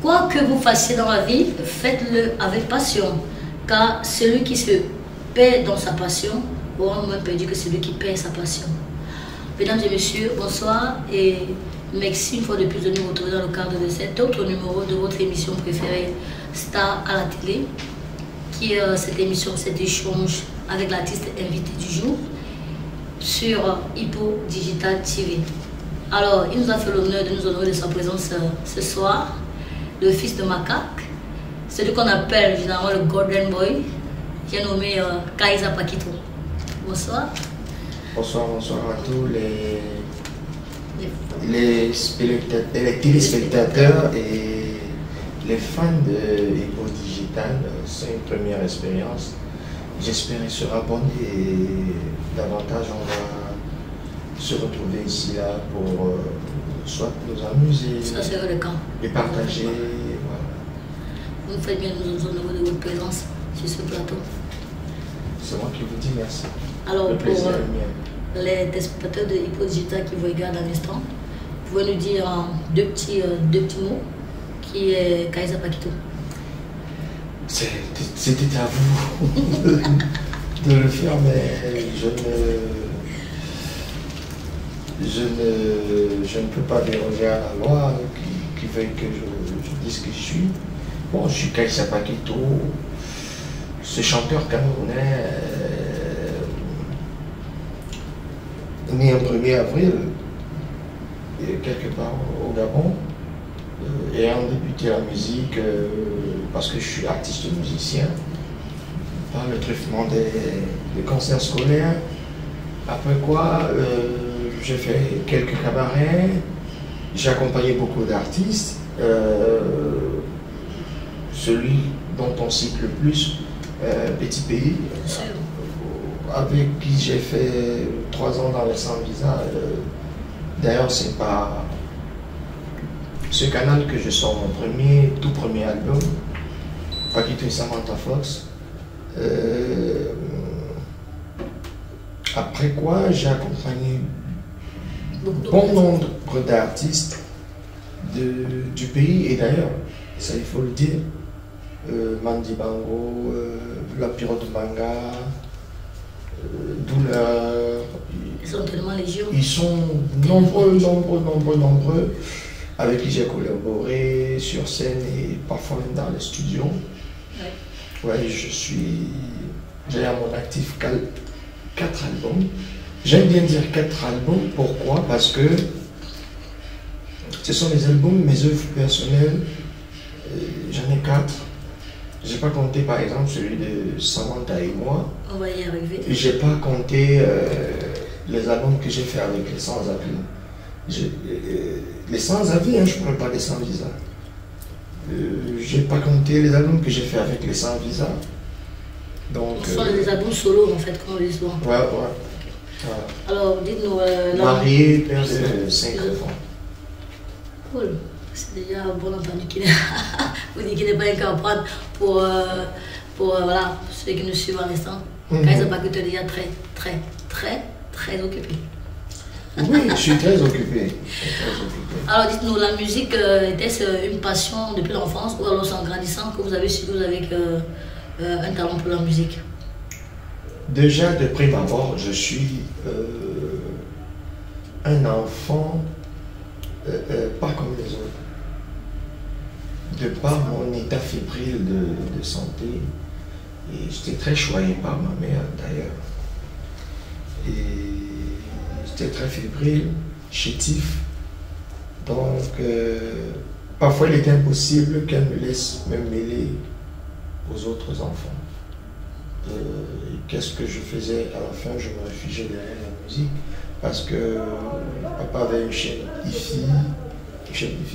Quoi que vous fassiez dans la vie, faites-le avec passion, car celui qui se perd dans sa passion aura moins perdu que celui qui perd sa passion. Mesdames et messieurs, bonsoir et merci une fois de plus de nous retrouver dans le cadre de cet autre numéro de votre émission préférée, Star à la télé, qui est cette émission, cet échange avec l'artiste invité du jour sur Hippo Digital TV. Alors, il nous a fait l'honneur de nous honorer de sa présence ce soir, le fils de Macaque, celui qu'on appelle généralement le Golden Boy, qui est nommé Kaiza Paquito. Bonsoir. Bonsoir, bonsoir à tous les téléspectateurs et les fans de Hippo Digital. C'est une première expérience. J'espère qu'ils se abonnent et davantage on va se retrouver ici là pour soit nous amuser, ça serait le cas, et partager. Voilà. Vous faites bien de nous honorer de votre présence sur ce plateau. C'est moi qui vous dis merci. Alors le plaisir pour est mien. les téléspectateurs de Hippo Digital qui vous regardent à l'instant, vous pouvez nous dire deux petits mots qui est Kaiza Paquito. C'était à vous de le faire, mais je ne peux pas déroger à la loi qui veut que je dise qui je suis. Bon, je suis Kaiza Paquito, ce chanteur camerounais né le 1er avril, quelque part au Gabon, ayant débuté la musique parce que je suis artiste musicien, par le truffement des concerts scolaires. Après quoi, j'ai fait quelques cabarets, j'ai accompagné beaucoup d'artistes. Celui dont on cite le plus, Petit Pays, avec qui j'ai fait 3 ans dans les Sans Visa. D'ailleurs, c'est pas ce canal que je sors mon tout premier album, Paquito et Samantha Fox. Après quoi, j'ai accompagné bon nombre d'artistes du pays et d'ailleurs, ça il faut le dire, Mandy Bango, La Pirote Manga, Douleur. Ils sont tellement légion. Ils sont nombreux, avec qui j'ai collaboré sur scène et parfois même dans les studios. Ouais, j'ai à mon actif 4 albums. J'aime bien dire 4 albums, pourquoi? Parce que ce sont les albums, mes œuvres personnelles, j'en ai 4. J'ai pas compté par exemple celui de Samantha et moi. On va y arriver. Et j'ai pas compté les albums que j'ai fait avec les sans-avis. Les sans-avis, hein, je parle pas des sans-visa. J'ai pas compté les albums que j'ai fait avec les sans-visa. Donc. Ce sont des albums solo en fait, comme on dit souvent. Ouais. Alors dites-nous. Marié, père de 5 enfants. Cool. C'est déjà un bon entendu qu'il vous dites qu'il n'est pas un cas à prendre pour voilà, ceux qui nous suivent à l'instant. Kaiza Paquito est déjà très occupé. Oui, je suis très occupé. Alors dites-nous, la musique était-ce une passion depuis l'enfance ou alors c'est en grandissant que vous avez su que vous avez un talent pour la musique? Déjà, de prime abord, je suis un enfant pas comme les autres. De par mon état fébrile de santé, et j'étais très choyé par ma mère d'ailleurs. Et j'étais très fébrile, chétif. Donc, parfois il était impossible qu'elle me laisse me mêler aux autres enfants. Qu'est-ce que je faisais à la fin? Je me réfugiais derrière la musique parce que papa avait une chaîne hi-fi,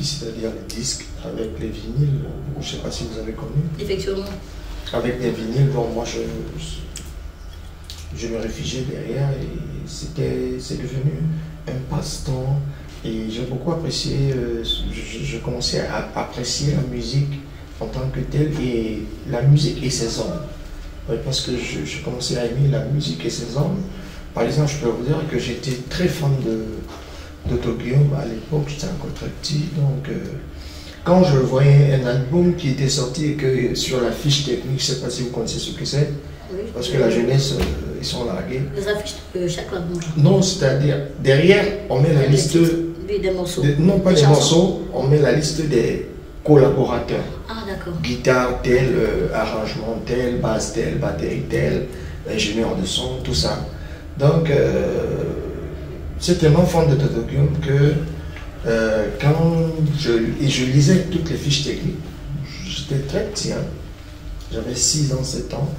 c'est-à-dire les disques avec les vinyles. Je ne sais pas si vous avez connu. Effectivement. Avec des vinyles, donc moi je me réfugiais derrière et c'est devenu un passe-temps. Et j'ai beaucoup apprécié, je commençais à apprécier la musique en tant que telle et la musique et ses hommes. Parce que je commençais à aimer la musique et ses hommes. Par exemple, je peux vous dire que j'étais très fan de Guillaume à l'époque, j'étais encore très petit, donc quand je voyais un album qui était sorti et que sur la fiche technique, je ne sais pas si vous connaissez ce que c'est, Oui. parce que la jeunesse, ils sont largués. Les affiches de chaque album. Non, c'est-à-dire, derrière, on met la liste... Oui, des morceaux. Non, pas des chansons. morceaux, on met la liste des collaborateurs. Ah, d'accord. Guitare tel, arrangement tel, basse tel, batterie tel, ingénieur de son, tout ça. Donc, c'est tellement fort de Totocube que quand je lisais toutes les fiches techniques, j'étais très petit, hein. J'avais 6 ans, 7 ans,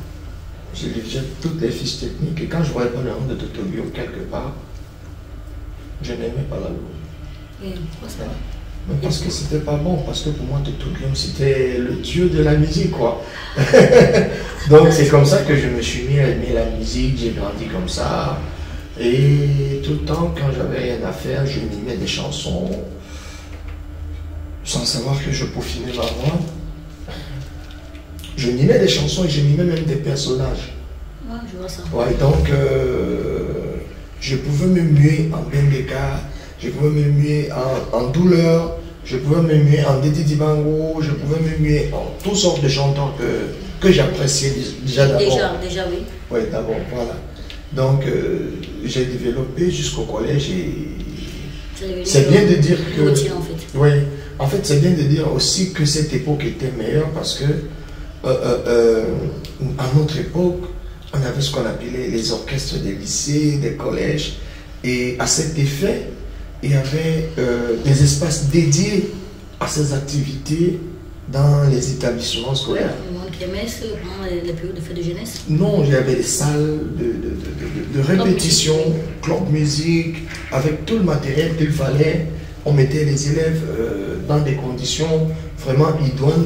je lisais toutes les fiches techniques et quand je voyais pas le nom de Totocube quelque part, je n'aimais pas l'album. Et pourquoi ça? Mais parce que c'était pas bon, parce que pour moi, Totocube, c'était le dieu de la musique, quoi. Donc c'est comme ça que je me suis mis à aimer la musique, j'ai grandi comme ça. Et tout le temps, quand j'avais rien à faire, je mimais des chansons, sans savoir que je peaufinais ma voix. Je mimais des chansons et je mimais même des personnages. Ouais, je vois ça. Ouais, donc je pouvais me muer en Bengeka, je pouvais me muer en douleur, je pouvais me muer en Didi Dibango, je pouvais me muer en toutes sortes de chanteurs que j'appréciais déjà d'abord. Déjà, oui. Oui, d'abord, voilà. Donc j'ai développé jusqu'au collège et c'est bien de dire que... Routine, en fait. Oui, en fait c'est bien de dire aussi que cette époque était meilleure parce que à notre époque, on avait ce qu'on appelait les orchestres des lycées, des collèges, et à cet effet, il y avait des espaces dédiés à ces activités dans les établissements scolaires. Le monde qui aimait pendant les périodes de fête de jeunesse. Non, il y avait des salles de répétition, club musique, avec tout le matériel qu'il fallait. On mettait les élèves dans des conditions vraiment idoines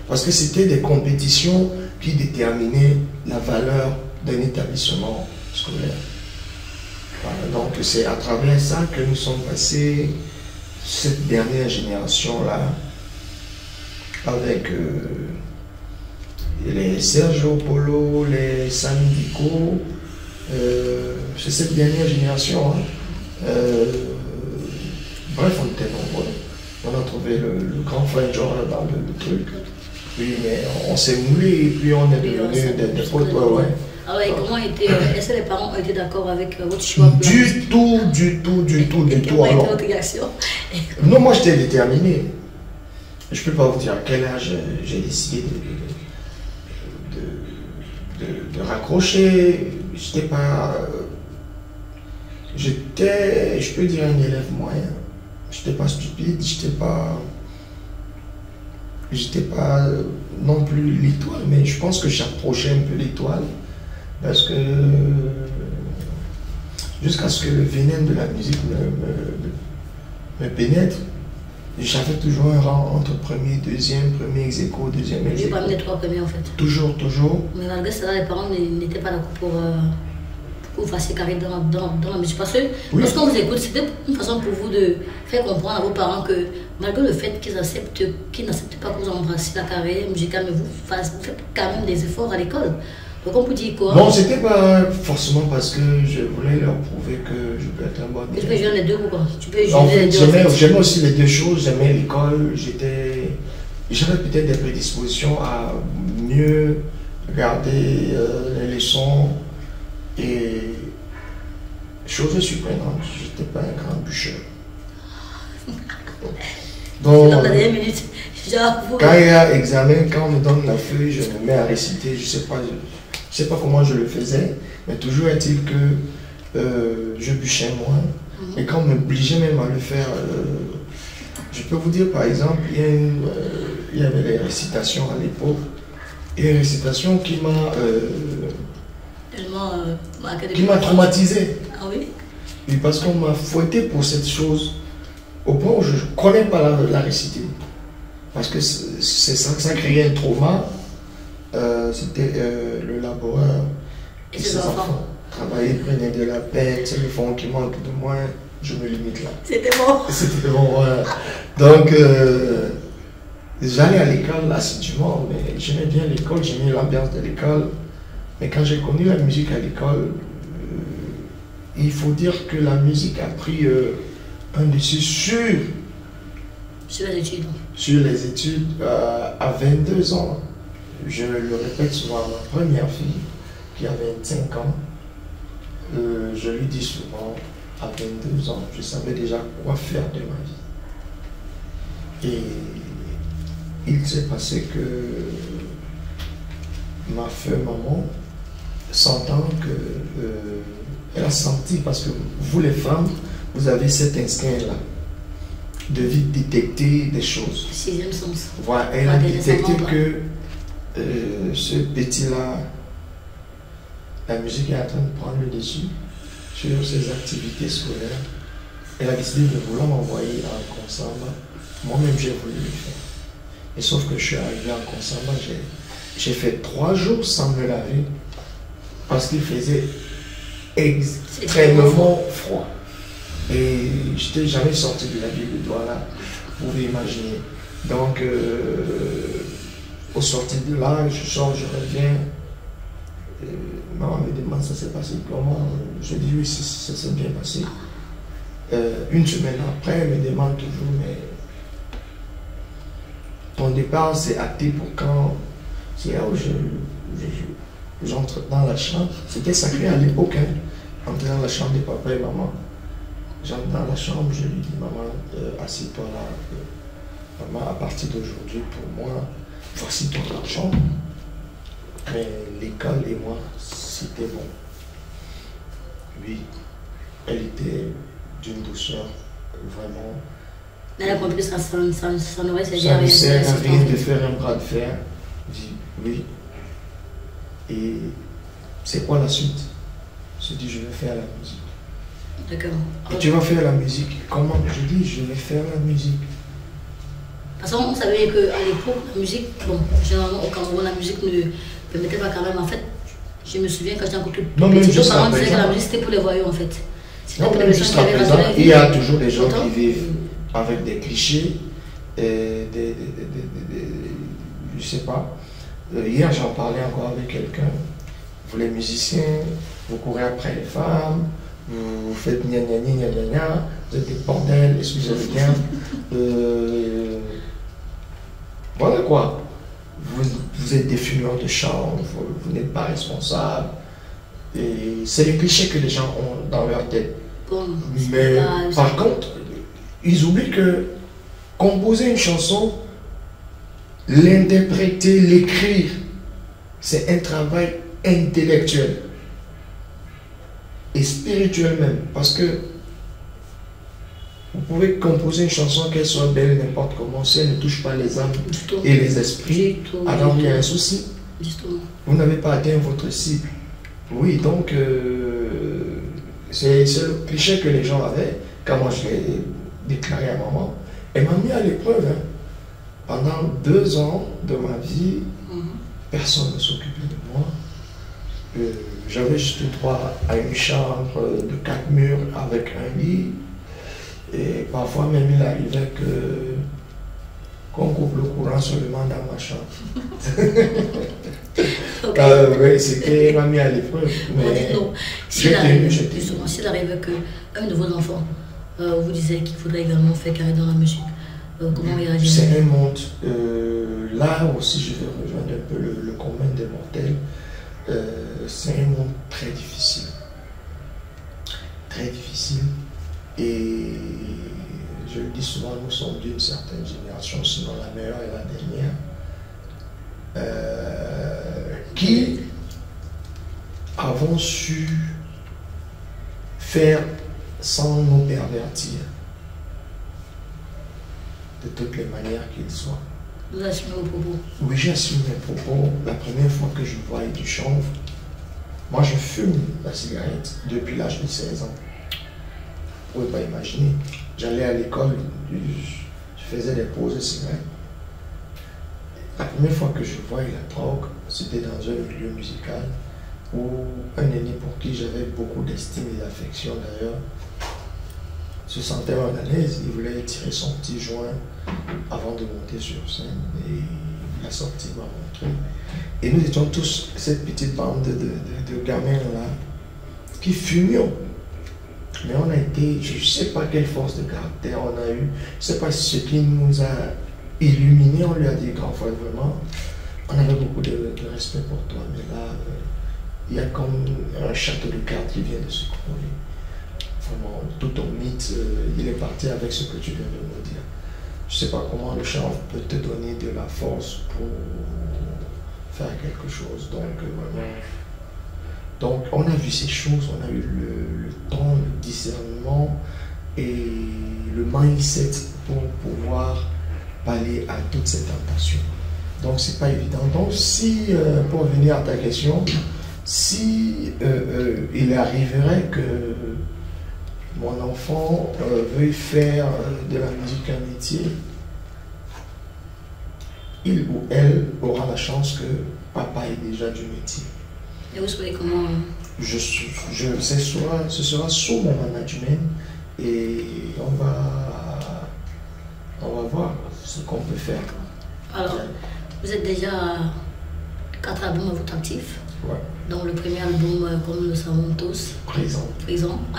parce que c'était des compétitions qui déterminaient la valeur d'un établissement scolaire. Voilà, donc c'est à travers ça que nous sommes passés, cette dernière génération-là, avec les Sergio Polo, les Sandico, c'est cette dernière génération. Hein. Bref, on était nombreux. On a trouvé le grand frère John dans le truc. Oui, mais on s'est moulé et puis on est devenus des potes. Ouais. Alors, et comment est-ce que les parents ont été d'accord avec votre choix? Du tout. Quelle a été votre réaction? Non, moi j'étais déterminé. Je ne peux pas vous dire à quel âge j'ai décidé de raccrocher. J'étais pas. J'étais, je peux dire, un élève moyen. J'étais pas stupide, j'étais pas non plus l'étoile, mais je pense que j'approchais un peu l'étoile parce que jusqu'à ce que le venin de la musique me pénètre, j'avais toujours un rang entre premier, deuxième, premier ex-aequo, deuxième ex-aequo. J'ai parmi les 3 premiers en fait. Toujours. Mais malgré cela, les parents n'étaient pas d'accord pour que vous fassiez carré dans la musique. Parce que lorsqu'on vous écoute, c'était une façon pour vous de faire comprendre à vos parents que malgré le fait qu'ils n'acceptent pas que vous embrassiez la carrière musicale, mais vous faites quand même des efforts à l'école. Donc on peut dire quoi? Non, c'était pas forcément parce que je voulais leur prouver que je peux être un bon élève. Tu peux jouer les deux ou quoi? Tu peux jouer en fait, les deux. J'aimais aussi les deux choses. J'aimais l'école. J'avais peut-être des prédispositions à mieux regarder les leçons. Et chose surprenante, je n'étais pas un grand bûcheur. Donc, dans la dernière minute, j'avoue. Quand il y a examen, quand on me donne la feuille, je me mets à réciter. Je ne sais pas comment je le faisais, mais toujours est-il que je bûchais moins. Et quand on m'obligeait même à le faire, je peux vous dire par exemple, il y avait les récitations à l'époque, et une récitation qui m'a traumatisé. Ah oui? Oui, parce qu'on m'a fouetté pour cette chose, au point où je ne connais pas la réciter. Parce que ça créait un trauma. C'était le laboureur et ses enfants. Travailler, prenaient de la peine, c'est le fond qui manque de moi, je me limite là. C'était bon. C'était bon, voilà. Donc, j'allais à l'école assidûment, mais j'aimais bien l'école, j'aimais l'ambiance de l'école. Mais quand j'ai connu la musique à l'école, il faut dire que la musique a pris un dessus sur Sur les études. Sur les études, à 22 ans, je le répète souvent à ma première fille, qui a 25 ans, je lui dis souvent, à 22 ans, je savais déjà quoi faire de ma vie. Et il s'est passé que ma feu maman, sentant que elle a senti, parce que vous les femmes, vous avez cet instinct-là, de vite détecter des choses. Sixième sens. Voilà, elle a détecté que ce petit-là, la musique est en train de prendre le dessus sur ses activités scolaires. Elle a décidé de vouloir m'envoyer en Consamba. Moi-même, j'ai voulu le faire. Et sauf que je suis arrivé en Consamba, j'ai fait 3 jours sans me laver parce qu'il faisait extrêmement froid. Et je n'étais jamais sorti de la ville de Douala, vous pouvez imaginer. Donc, au sortir de là, je sors, je reviens. Maman me demande ça s'est passé comment. Je dis oui, ça s'est bien passé. Une semaine après, elle me demande toujours, mais ton départ c'est acté pour quand? C'est là où j'entre dans la chambre. C'était sacré à l'époque, hein. Entrer dans la chambre de papa et maman. J'entre dans la chambre, je lui dis, maman, assieds-toi là. Maman, à partir d'aujourd'hui, pour moi, voici ton argent. Mais l'école et moi, c'était bon. Oui, elle était d'une douceur vraiment. Elle a compris ça, ça n'aurait servi Ça à ne sert à rien de rien. faire un bras de fer. Je dis oui. Et c'est quoi la suite? Je dis, je vais faire la musique. D'accord. Et tu vas faire la musique. Comment? Je dis, je vais faire la musique. Parce qu'on savait qu'à l'époque, la musique, bon, généralement au Cameroun, la musique ne permettait pas quand même. En fait, je me souviens quand j'étais encore tout Non, même petit, nos jusqu'à parents disaient que la présent. musique c'était pour les voyous en fait. C'était Non, pour les même personnes qui jusqu'à avaient raté présent, la vie. il y a toujours des gens Autant. qui vivent avec des clichés, je sais pas. Hier, j'en parlais encore avec quelqu'un. Vous les musiciens, vous courez après les femmes, vous faites gna gna gna gna gna gna, vous êtes des bordels, excusez le terme. Voilà quoi. Vous êtes des fumeurs de chanvre, vous n'êtes pas responsables. Et c'est les clichés que les gens ont dans leur tête. Bon, Mais pas- par contre, ils oublient que composer une chanson, l'interpréter, l'écrire, c'est un travail intellectuel et spirituel même. Parce que vous pouvez composer une chanson, qu'elle soit belle n'importe comment, si elle ne touche pas les âmes du tout. et les esprits, Du tout, alors du il y a tout. un souci. Justement. Vous n'avez pas atteint votre cible. Oui, donc c'est le cliché que les gens avaient quand moi je l'ai déclaré à maman. Elle m'a mis à l'épreuve. Hein. Pendant 2 ans de ma vie, personne ne s'occupait de moi. J'avais juste droit à une chambre de 4 murs avec un lit. Et parfois même il arrivait qu'on coupe le courant seulement dans ma chambre. Ok. Oui, c'était m'a mis à l'épreuve. Mais Non. j'ai S'il tenu, arrive, j'ai tenu. justement, s'il arrive qu'un de vos enfants vous disait qu'il faudrait également faire carrière dans la musique, comment réagir? C'est un monde, là aussi je vais rejoindre un peu le commun des mortels, c'est un monde très difficile. Très difficile. Et je le dis souvent, nous sommes d'une certaine génération, sinon la meilleure et la dernière, qui avons su faire sans nous pervertir de toutes les manières qu'il soit. Vous assumez vos propos. Oui, j'assume mes propos. La première fois que je voyais du chanvre, moi je fume la cigarette depuis l'âge de 16 ans. Vous ne pouvez pas imaginer. J'allais à l'école, je faisais des pauses de cigarette. La première fois que je voyais la drogue, c'était dans un milieu musical où un aîné pour qui j'avais beaucoup d'estime et d'affection d'ailleurs se sentait mal à l'aise. Il voulait tirer son petit joint avant de monter sur scène et il a sorti, m'a montré. Et nous étions tous cette petite bande de gamins là qui fumions. Mais on a été, je ne sais pas quelle force de caractère on a eu, je ne sais pas ce qui nous a illuminés. On lui a dit, grand frère, vraiment, on avait beaucoup de respect pour toi, mais là, il y a comme un château de cartes qui vient de se couler. Vraiment, tout ton mythe, il est parti avec ce que tu viens de nous dire. Je ne sais pas comment le chant peut te donner de la force pour faire quelque chose. Donc, vraiment. Donc, on a vu ces choses, on a eu le temps, le discernement et le mindset pour pouvoir pallier à toutes ces tentations. Donc, c'est pas évident. Donc, si, pour revenir à ta question, si il arriverait que mon enfant veuille faire de la musique un métier, il ou elle aura la chance que papa est déjà du métier. Et vous savez comment? Ce sera sous mon management et on va voir ce qu'on peut faire. Alors, vous êtes déjà 4 albums à votre actif. Ouais. Donc le premier album, comme nous le savons tous, Présent.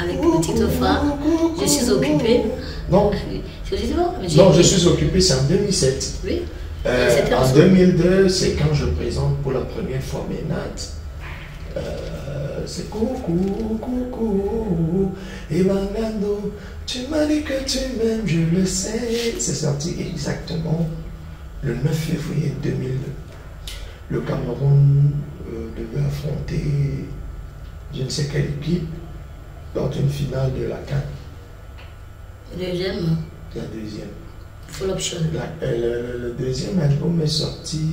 avec le titre phare, Je suis occupé. Non. Non, je suis occupé, c'est en 2007. Oui. En 2002, c'est quand je présente pour la première fois mes nattes. C'est coucou, et Mangando, tu m'as dit que tu m'aimes, je le sais. C'est sorti exactement le 9 février 2002. Le Cameroun devait affronter je ne sais quelle équipe lors d'une finale de la CAN. Deuxième. La deuxième. Full option. Le deuxième album est sorti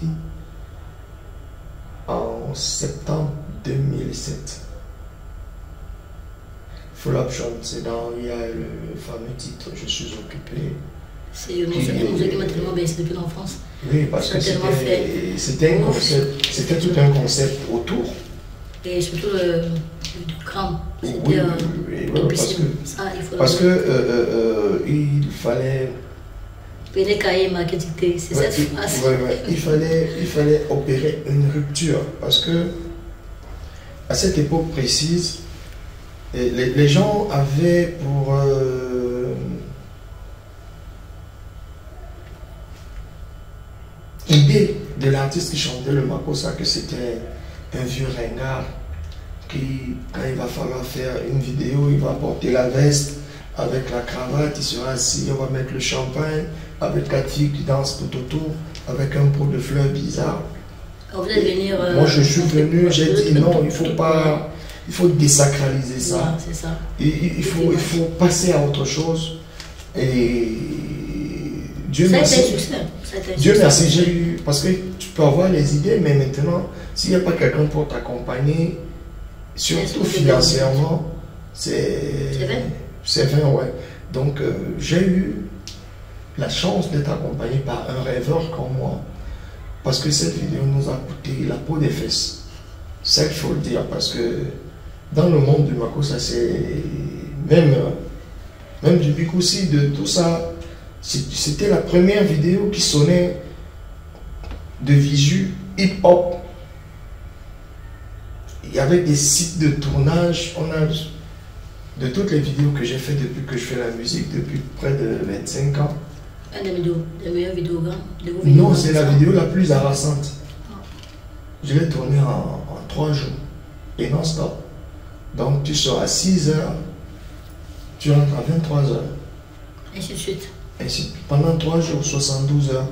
en septembre 2007. Full option, c'est dans, il y a le fameux titre Je suis occupé. C'est une musique qui m'a tellement baissé depuis l'enfance. Oui, parce que c'était un concept, c'était tout un concept autour. Et surtout le crâne. Oui, parce que il fallait. C'est cette phrase. Il fallait opérer une rupture parce que à cette époque précise, les gens avaient pour idée de l'artiste qui chantait le Makossa que c'était un vieux ringard qui, quand il va falloir faire une vidéo, il va porter la veste avec la cravate, il sera assis, on va mettre le champagne avec la fille qui danse tout autour avec un pot de fleurs bizarre. Moi je suis venu, j'ai dit non, il faut pas, il faut désacraliser ça. C'est ça. Il faut passer à autre chose. Et Dieu merci. Dieu merci, j'ai eu, parce que tu peux avoir les idées, mais maintenant, s'il n'y a pas quelqu'un pour t'accompagner, surtout financièrement, c'est vrai, ouais. Donc, j'ai eu la chance d'être accompagné par un rêveur comme moi, parce que cette vidéo nous a coûté la peau des fesses. Ça, il faut le dire, parce que dans le monde du Makossa, c'est même du Bikoussi, de tout ça, c'était la première vidéo qui sonnait de visu hip-hop. Il y avait des sites de tournage. On a de toutes les vidéos que j'ai faites depuis que je fais la musique, depuis près de 25 ans. Des meilleures vidéos, non, c'est la vidéo la plus harassante. Je l'ai tournée en 3 jours et non-stop. Donc tu sors à 6 heures, tu rentres à 23 heures. Ainsi de suite. Pendant 3 jours, 72 heures,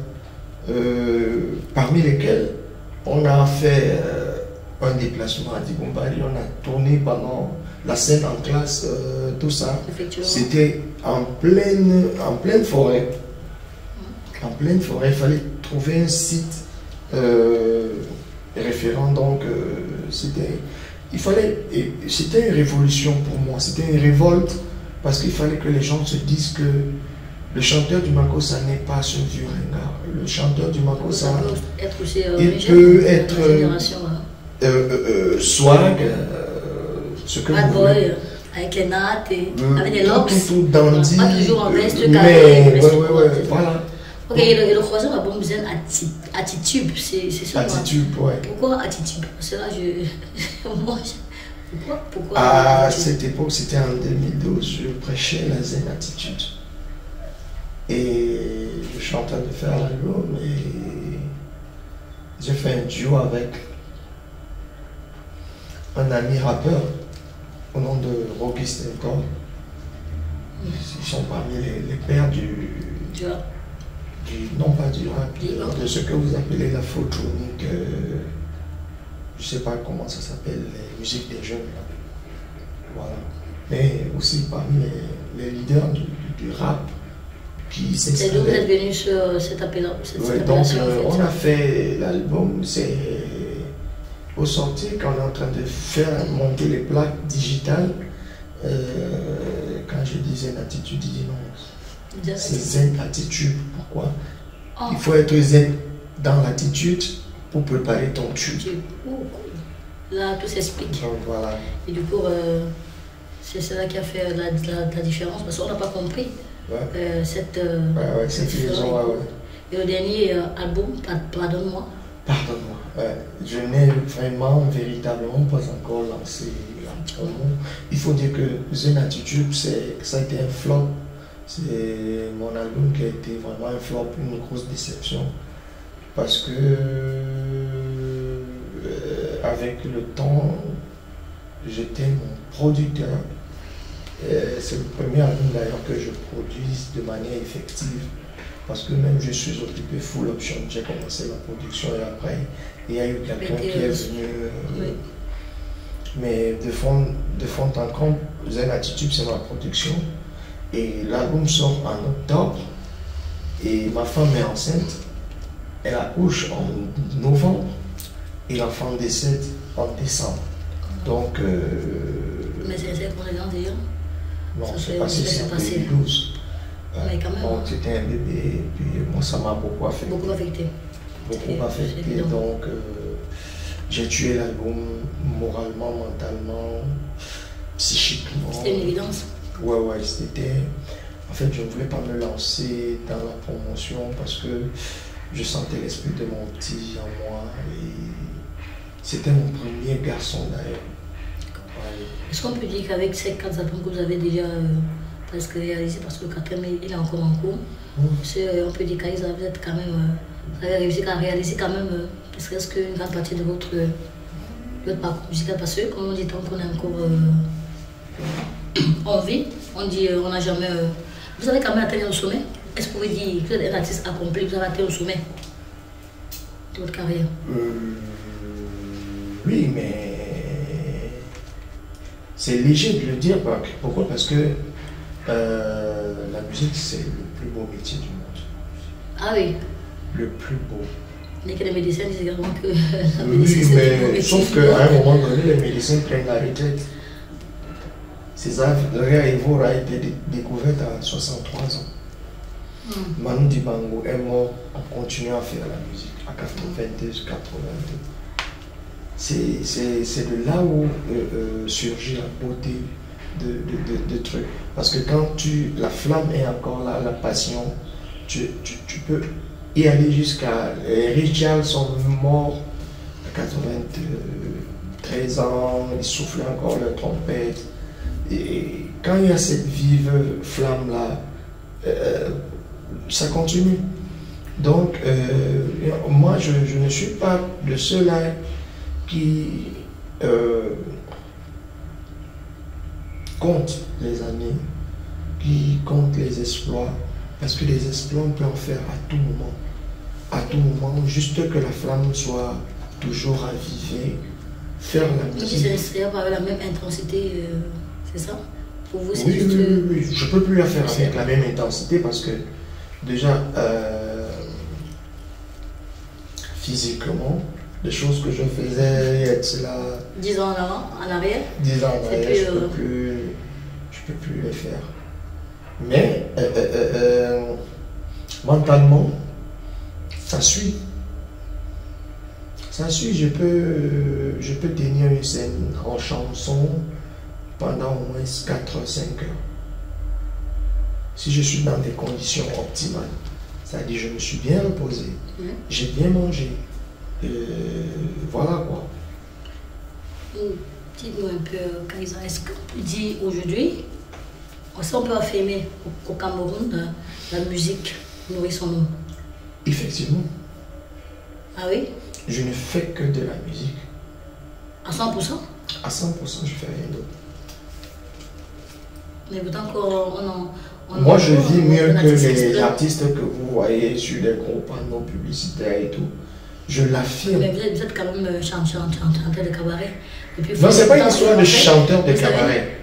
parmi lesquels on a fait un déplacement à Dibombali, on a tourné pendant la scène en classe, tout ça. C'était en pleine forêt. En pleine forêt, il fallait trouver un site référent, donc c'était une révolution pour moi, c'était une révolte, parce qu'il fallait que les gens se disent que le chanteur du Makossa n'est pas ce vieux ringard. Le chanteur du Makossa, il peut être swag, ce que vous voulez. Avec les nattes, avec les locks, tout dandy, pas toujours en veste, mais voilà. Ok, et le troisième album, vous êtes Attitude, c'est ça. Attitude, ouais. Pourquoi Attitude? Parce que là, Pourquoi À cette époque, c'était en 2012, je prêchais la Zen Attitude. Et je suis en train de faire l'album et j'ai fait un duo avec un ami rappeur au nom de Rocky Stentor. Ils sont parmi les pères non pas du rap, de ce que vous appelez la photonique, je ne sais pas comment ça s'appelle, les musiques des jeunes. Voilà. Mais aussi parmi les leaders du rap qui c'est d'où vous êtes venu sur cette appellation. Donc on a fait l'album, c'est au sorti quand on est en train de faire monter les plaques digitales. Quand je dis Zen Attitude, il dit non. C'est Zen Attitude. Pourquoi? Il faut être zen dans l'attitude pour préparer ton tube. Là, tout s'explique. Donc voilà. Et du coup, c'est cela qui a fait la différence parce qu'on n'a pas compris cette liaison. Et le dernier album, Pardonne-moi. Pardonne-moi. Je n'ai véritablement pas encore lancé l'album. Il faut dire que Zen Attitude, ça a été un flop. C'est mon album qui a été vraiment un flop, une grosse déception. Parce que avec le temps, j'étais mon producteur. C'est le premier album d'ailleurs que je produise de manière effective. Parce que même je suis occupé full option, j'ai commencé la production et après, il y a eu quelqu'un qui est venu. Mais de fond en comble, Zen Attitude, c'est ma production. Et l'album sort en octobre. Et ma femme est enceinte. Elle accouche en novembre. Et l'enfant décède en décembre. Donc. Mais c'est pour les gens d'ailleurs. Non, c'est passé en 2012. Mais quand même. Donc c'était un bébé. Et puis moi, ça m'a beaucoup affecté. Beaucoup affecté. Beaucoup affecté. Donc. J'ai tué l'album moralement, mentalement, psychiquement. C'était une évidence. Ouais, c'était. En fait, je ne voulais pas me lancer dans la promotion parce que je sentais l'esprit de mon petit en moi. Et c'était mon premier garçon d'ailleurs. Ouais. Est-ce qu'on peut dire qu'avec ces 4 albums que vous avez déjà presque réalisés, parce que le 4e il est encore en cours, on peut dire qu'Aïsa, vous êtes quand même. Vous avez réussi à réaliser quand même presque une grande partie de votre parcours musical parce que, comme on dit, tant qu'on est encore en vie, on dit on n'a jamais. Vous avez quand même atteint le sommet. Est-ce que vous pouvez dire que vous êtes un artiste accompli, vous avez atteint le sommet de votre carrière? Oui, mais c'est léger de le dire. Pourquoi? Parce que la musique, c'est le plus beau métier du monde. Ah oui. Le plus beau. Mais que les médecins disent également que la médecine, oui, mais sauf qu'à un moment donné, les médecins prennent la retraite. César Evor a été découverte à 63 ans. Manu Dibango est mort en continuant à faire la musique à 82, 82. C'est de là où surgit la beauté de trucs. Parce que quand la flamme est encore là, la passion, tu peux y aller jusqu'à. Richard sont morts à 93 ans, ils soufflaient encore leur trompette. Et quand il y a cette vive flamme-là, ça continue. Donc, moi, je ne suis pas de ceux-là qui comptent les années, qui comptent les exploits, parce que les exploits, on peut en faire à tout moment. À tout moment, juste que la flamme soit toujours ravivée, faire la musique. Donc, c'est avec la même intensité, c'est ça? Pour vous, oui, juste... oui, je ne peux plus la faire avec la même intensité parce que déjà, physiquement, les choses que je faisais, il y a cela 10 ans en avant, en arrière. 10 ans en arrière, je peux plus les faire. Mais mentalement, ça suit. Ça suit, je peux tenir une scène en chanson pendant au moins 4-5 heures. Si je suis dans des conditions optimales, c'est-à-dire je me suis bien reposé, j'ai bien mangé. Voilà quoi. Dites-nous un peu, Kaïsa, est-ce qu'on peut dire aujourd'hui, on peut affirmer qu'au Cameroun, la musique nourrit son nom? Effectivement. Ah oui? Je ne fais que de la musique. À 100%? À 100%, je fais rien d'autre. Mais pourtant, moi, je vis mieux que les artistes que vous voyez sur les gros panneaux publicitaires et tout. Je l'affirme. Mais vous êtes quand même chanteur de cabaret. Non, c'est pas une histoire de chanteur de cabaret.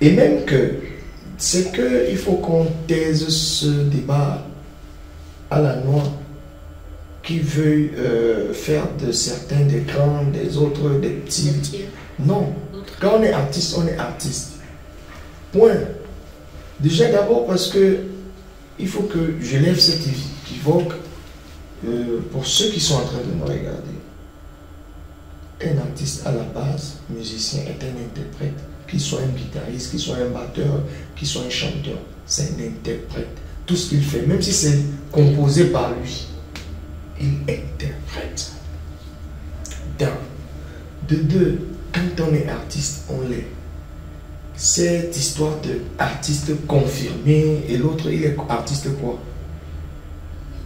Et même que, c'est qu'il faut qu'on taise ce débat à la noix qui veut faire de certains des grands, des autres des petits. Non. Quand on est artiste, on est artiste. Point. Déjà d'abord parce que il faut que je lève cette équivoque pour ceux qui sont en train de me regarder. Un artiste à la base, musicien, est un interprète. Qu'il soit un guitariste, qu'il soit un batteur, qu'il soit un chanteur, c'est un interprète. Tout ce qu'il fait, même si c'est composé par lui, il interprète. De deux, quand on est artiste, on l'est. Cette histoire d'artiste confirmé et l'autre, il est artiste quoi?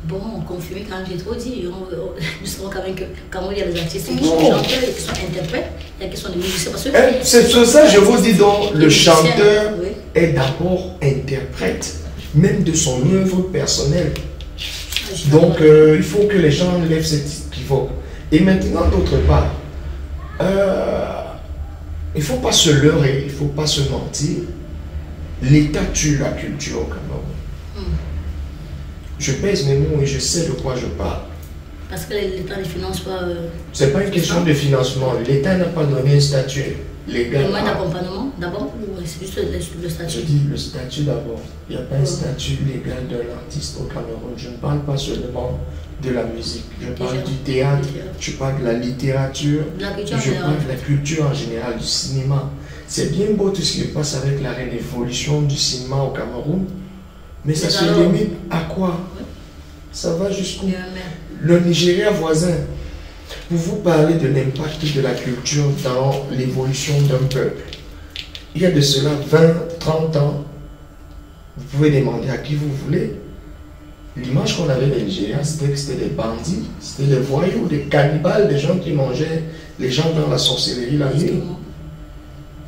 Bon, confirmé quand j'ai trop dit. Nous savons quand même que quand il y a des artistes qui sont chanteurs et qui sont interprètes, il y a qui sont des musiciens. C'est sur ça je vous dis donc, le chanteur est d'abord interprète, même de son œuvre personnelle. Donc il faut que les gens lèvent cette équivoque. Et maintenant, d'autre part, il ne faut pas se leurrer, il ne faut pas se mentir. L'État tue la culture au Cameroun. Je pèse mes mots et je sais de quoi je parle. Parce que l'État ne finance pas... Ce n'est pas une question de financement. L'État n'a pas donné un statut légal. Le moyen d'accompagnement d'abord ou c'est juste le statut? Je dis le statut d'abord. Il n'y a pas un statut légal d'un artiste au Cameroun. Je ne parle pas seulement de la musique. Je parle du théâtre, je parle de la littérature, je parle de la culture en général, du cinéma. C'est bien beau tout ce qui se passe avec la révolution du cinéma au Cameroun, mais ça se limite à quoi? Ça va jusqu'où? Le Nigeria voisin, pour vous parler de l'impact de la culture dans l'évolution d'un peuple, il y a de cela 20, 30 ans, vous pouvez demander à qui vous voulez. L'image qu'on avait des Nigériens, c'était que c'était des bandits, c'était des voyous, des cannibales, des gens qui mangeaient les gens dans la sorcellerie la nuit.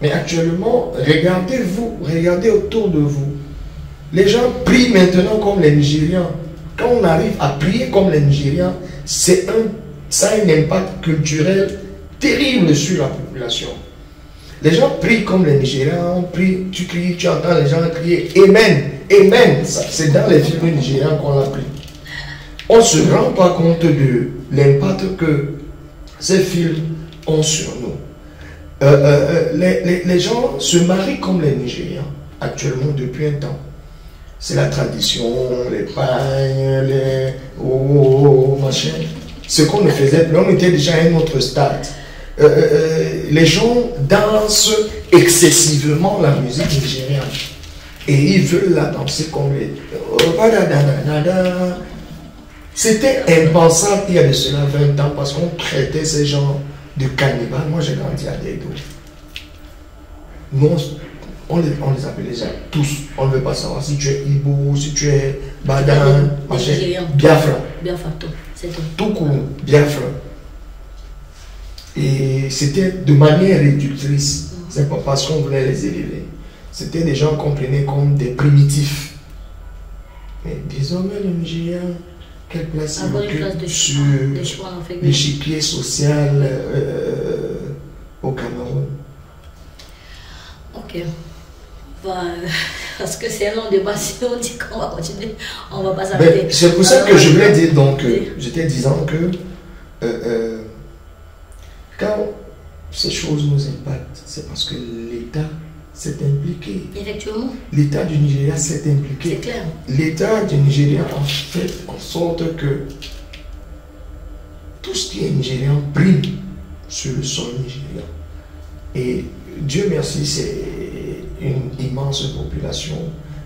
Mais actuellement, regardez-vous, regardez autour de vous. Les gens prient maintenant comme les Nigérians. Quand on arrive à prier comme les Nigérians, ça a un impact culturel terrible sur la population. Les gens prient comme les Nigérians, on prie, tu cries, tu entends les gens crier Amen, Amen. C'est dans les films nigériens qu'on l'a pris. On ne se rend pas compte de l'impact que ces films ont sur nous. Les gens se marient comme les Nigérians actuellement depuis un temps. C'est la tradition, les pagnes, les machin. Ce qu'on ne faisait plus, on était déjà à un autre stade. Les gens dansent excessivement la musique nigériane. Et ils veulent la danser comme les... C'était impensable il y a de cela 20 ans parce qu'on traitait ces gens de cannibales. Moi j'ai grandi à Dedo. Nous, on les appelait déjà tous. On ne veut pas savoir si tu es Ibo, si tu es Badan, Biafra. Biafra, c'est tout. Tout court, Biafra. Et c'était de manière réductrice. C'est pas parce qu'on voulait les élever. C'était des gens qu'on prenait comme des primitifs. Mais désormais, le Nigeria, quelle place il occupe sur l'échiquier social au Cameroun? Ok. Parce que c'est un long débat, si on dit qu'on va continuer, on va pas s'arrêter. C'est pour ça que je voulais dire, donc, j'étais disant que quand ces choses nous impactent, c'est parce que l'État s'est impliqué. Effectivement. L'État du Nigeria s'est impliqué. C'est clair. L'État du Nigeria a fait en sorte que tout ce qui est nigérian prime sur le sol nigérian. Et Dieu merci, c'est une immense population,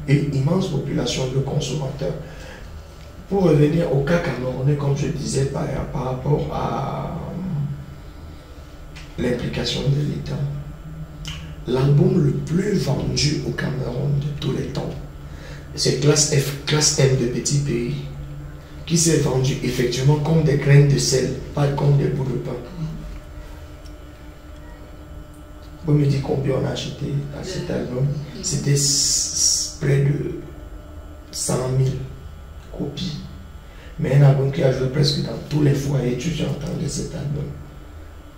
une immense population de consommateurs. Pour revenir au cas camerounais, comme je disais par rapport à l'implication de l'État. L'album le plus vendu au Cameroun de tous les temps, c'est Classe F, Classe M de Petit Pays, qui s'est vendu effectivement comme des graines de sel, pas comme des bouts de pain. Vous me dites combien on a acheté à cet album? C'était près de 100 000 copies. Mais un album qui a joué presque dans tous les foyers, tu entendais cet album.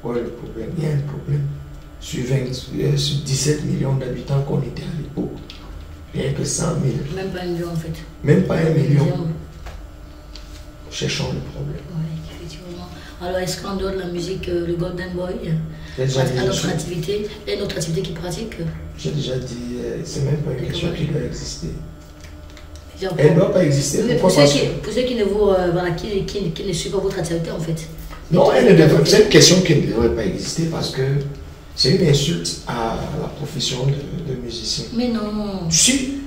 Quoi le problème? Il y a un problème. Sur 17 millions d'habitants qu'on était à l'époque, rien que 100 000. Même pas 1 million en fait. Même pas 1 million. Cherchons le problème. Oui, effectivement. Alors, est-ce qu'en dehors de la musique, le Golden Boy, a d'autres activités, et une autre activité qu'il pratique? J'ai déjà dit, c'est même pas une question qui doit exister. Genre, elle ne doit pas exister. Pour ceux qui ne vous, voilà, qui ne suivent pas votre activité en fait. Non, c'est une question qui ne devrait pas exister parce que c'est une insulte à la profession de musicien. Mais non. Si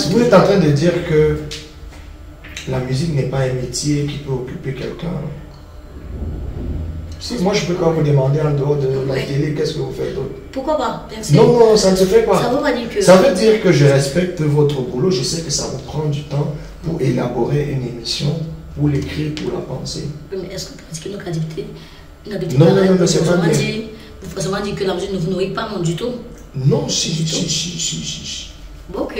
vous êtes en train de dire que la musique n'est pas un métier qui peut occuper quelqu'un. Si moi je peux pas vous demander en dehors de la télé, qu'est-ce que vous faites d'autre? Pourquoi pas? Merci. Non, non, ça ne se fait pas. Ça veut pas dire que... Ça veut dire que je respecte votre boulot. Je sais que ça vous prend du temps pour élaborer une émission, pour l'écrire, pour la penser. Mais est-ce que vous pratiquez notre activité? Non, non, non, c'est pas bien. Vous forcément dit que la musique ne vous nourrit pas, non, du tout? Non, si. Ok.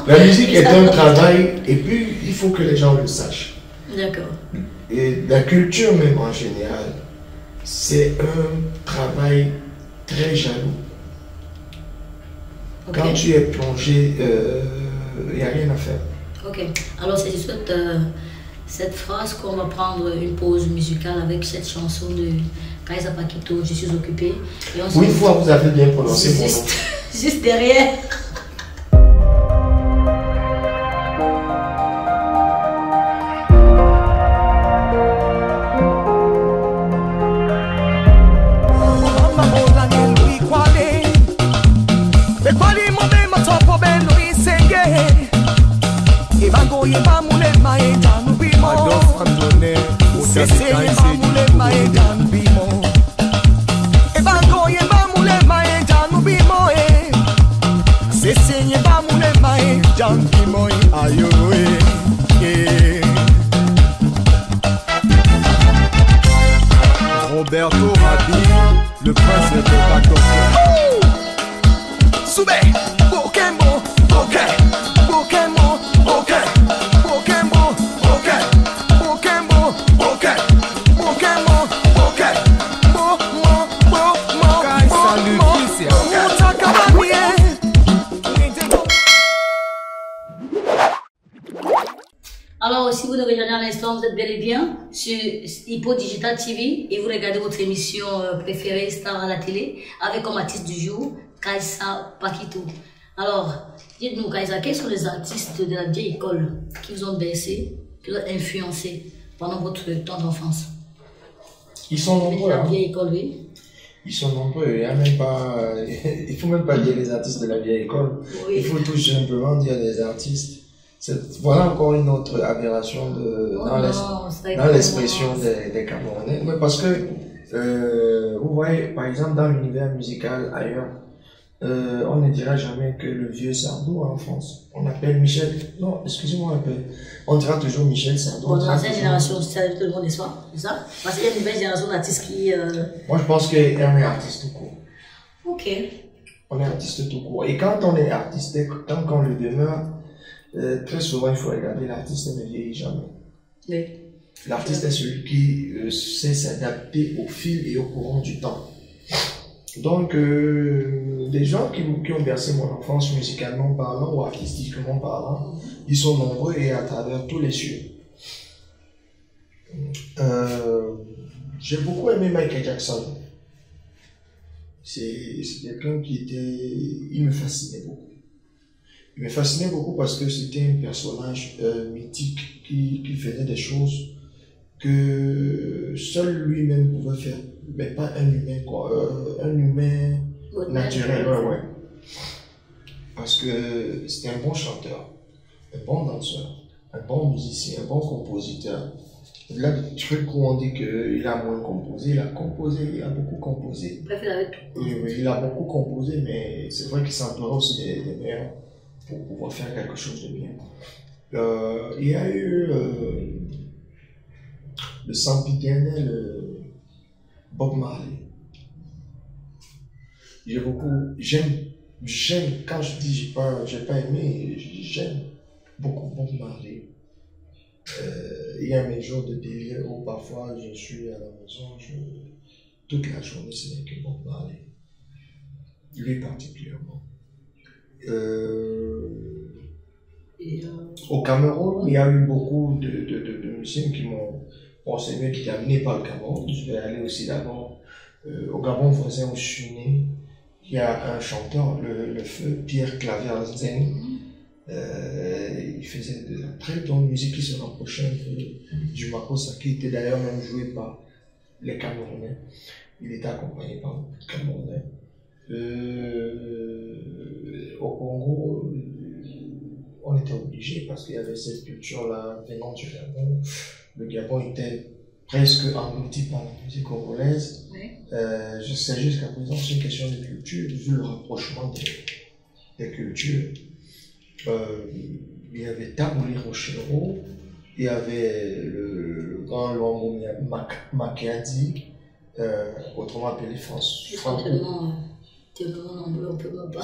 La musique est un travail et puis il faut que les gens le sachent. D'accord. Et la culture même en général, c'est un travail très jaloux. Okay. Quand tu es plongé, il n'y a rien à faire. Ok. Alors c'est juste cette phrase qu'on va prendre une pause musicale avec cette chanson de Kaiza Paquito, Je suis occupée. Oui, vous avez bien prononcé mon nom. Juste derrière. Roberto Rabi, le prince de Bacoque. Soube, Bokembo, Boke, Bokembo, Boke, Bokembo, Boke, Bokembo, Boke, Bokembo, Boke, Alors, si vous nous regardez à l'instant, vous êtes bel et bien sur Hippo Digital TV et vous regardez votre émission préférée Star à la télé avec comme artiste du jour Kaiza Paquito. Alors, dites-nous Kaiza, quels sont les artistes de la vieille école qui vous ont bercé, qui vous ont influencé pendant votre temps d'enfance? Ils sont nombreux. La vieille école, oui. Ils sont nombreux. Il y a même pas, il faut même pas dire les artistes de la vieille école. Oui. Il faut tout simplement dire les artistes. Voilà encore une autre aberration dans l'expression des Camerounais. Mais parce que, vous voyez, par exemple, dans l'univers musical ailleurs, on ne dira jamais que le vieux Sardou en France. On appelle Michel, non, excusez-moi un peu, on dira toujours Michel Sardou. Bon, dans l'ancienne génération, c'est tout le monde, n'est-ce pas? C'est ça? Parce qu'il y a une nouvelle génération d'artistes qui... Moi, je pense qu'on est artiste tout court. Ok. On est artiste tout court. Et quand on est artiste, tant qu'on le demeure, très souvent, il faut regarder l'artiste ne vieillit jamais. Oui. L'artiste est celui qui sait s'adapter au fil et au courant du temps. Donc, les gens qui ont bercé mon enfance musicalement parlant ou artistiquement parlant, ils sont nombreux et à travers tous les cieux. J'ai beaucoup aimé Michael Jackson. C'est quelqu'un qui était... Il me fascinait beaucoup. Il me fascinait beaucoup parce que c'était un personnage mythique qui faisait des choses que seul lui-même pouvait faire, mais pas un humain, quoi. Un humain naturel, ouais. Parce que c'était un bon chanteur, un bon danseur, un bon musicien, un bon compositeur. Là, le truc où on dit qu'il a moins composé, il a composé, il a beaucoup composé. Bref, il avait tout. Oui, il a beaucoup composé, mais c'est vrai qu'il s'entourait aussi des meilleurs pour pouvoir faire quelque chose de bien. Il y a eu le sempiternel Bob Marley. J'aime, quand je dis j'ai pas aimé, j'aime beaucoup Bob Marley. Il y a mes jours de délire où parfois je suis à la maison, toute la journée ce n'est que Bob Marley. Lui particulièrement. Au Cameroun, il y a eu beaucoup de musiciens qui m'ont enseigné, qui étaient amenés par le Cameroun. Je vais aller aussi d'abord au Gabon voisin où je suis né. Il y a un chanteur, le feu Pierre Claver Zeng. Il faisait de la très bonne musique qui se rapprochait un peu du Makossa, qui était d'ailleurs même joué par les Camerounais. Il était accompagné par les Camerounais. Au Congo, on était obligé parce qu'il y avait cette culture-là venant du Gabon. Le Gabon était presque englouti par la musique congolaise. Oui. Je sais jusqu'à présent, c'est une question de culture, vu le rapprochement des cultures. Il y avait Tabouli Rochero, il y avait le grand Luambo Makiadi, autrement appelé Franco. Tellement nombreux, on peut même pas